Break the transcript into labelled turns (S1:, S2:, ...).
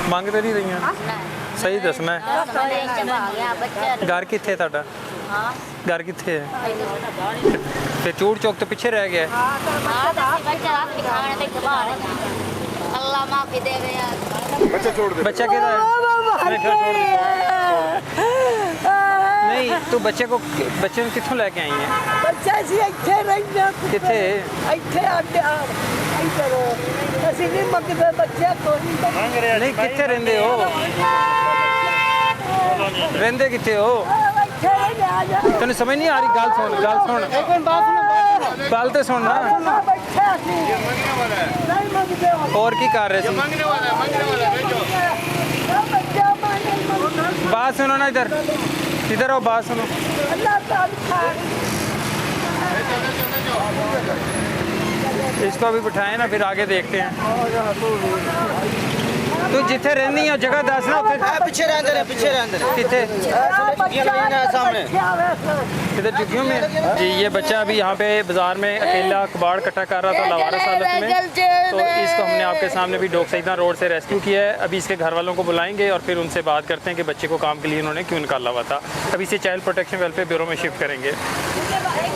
S1: ਮੰਗ ਤੇ ਨਹੀਂ ਰਹੀਆਂ ਸਹੀ ਦੱਸਣਾ ਹੈ। घर कित्थे ਤੁਹਾਡਾ घर कित्थे है ਤੇ ਚੂੜ ਚੌਕ ਤੋਂ ਪਿੱਛੇ ਰਹਿ ਗਿਆ
S2: बच्चा छोड़ दे।
S1: ਬੱਚਾ ਕਿਹਦਾ ਹੈ ਮੇਰੇ ਘਰ छोड़ दे। नहीं तू बच्चे ਨੂੰ ਕਿੱਥੋਂ ਲੈ ਕੇ ਆਈ ਹੈ
S3: ਬੱਚਾ ਸੀ ਇੱਥੇ ਰਹਿੰਦਾ
S1: ਕਿੱਥੇ
S3: ਇੱਥੇ ਆਂਦੇ ਇੱਧਰ ਅਸੀਂ ਨਹੀਂ ਮੰਗਦੇ ਬੱਚਾ ਕੋਈ
S1: ਨਹੀਂ ਕਿੱਥੇ ਰਹਿੰਦੇ ਹੋ ਰਹਿੰਦੇ ਕਿੱਥੇ ਹੋ
S3: ਇੱਥੇ ਰਹਿ ਜਾ
S1: ਤੈਨੂੰ ਸਮਝ ਨਹੀਂ ਆ ਰਹੀ ਗੱਲ ਸੁਣ ਗੱਲ ਤੇ ਸੁਣ ਨਾ
S3: ਬੱਚਾ ਸੀ ਨਹੀਂ ਮੰਗਦੇ
S1: ਹੋਰ ਕੀ ਕਰ ਰਹੇ ਸੀ
S2: मांगने वाला है भेजो।
S3: ਬੱਚਾ ਮੰਗਦੇ
S1: बात सुनो ना इधर आओ बात सुनो
S3: ਅੱਲਾਹ ਤਾਲਾ
S1: इसको भी बिठाए ना फिर आगे देखते हैं तू जिथे रहनी है जगह दस ना
S4: पीछे रहते
S1: किथे
S4: सामने
S1: इधर झुग्गियों में जी ये बच्चा अभी यहाँ पे बाजार में अकेला कबाड़ इकट्ठा कर रहा था लावारिस हालत में तो इसको हमने आपके सामने भी डोक सईदा रोड से रेस्क्यू किया है। अभी इसके घर वालों को बुलाएंगे और फिर उनसे बात करते हैं कि बच्चे को काम के लिए उन्होंने क्यों निकाला हुआ था। अभी इसे चाइल्ड प्रोटेक्शन वेलफेयर ब्यूरो में शिफ्ट करेंगे।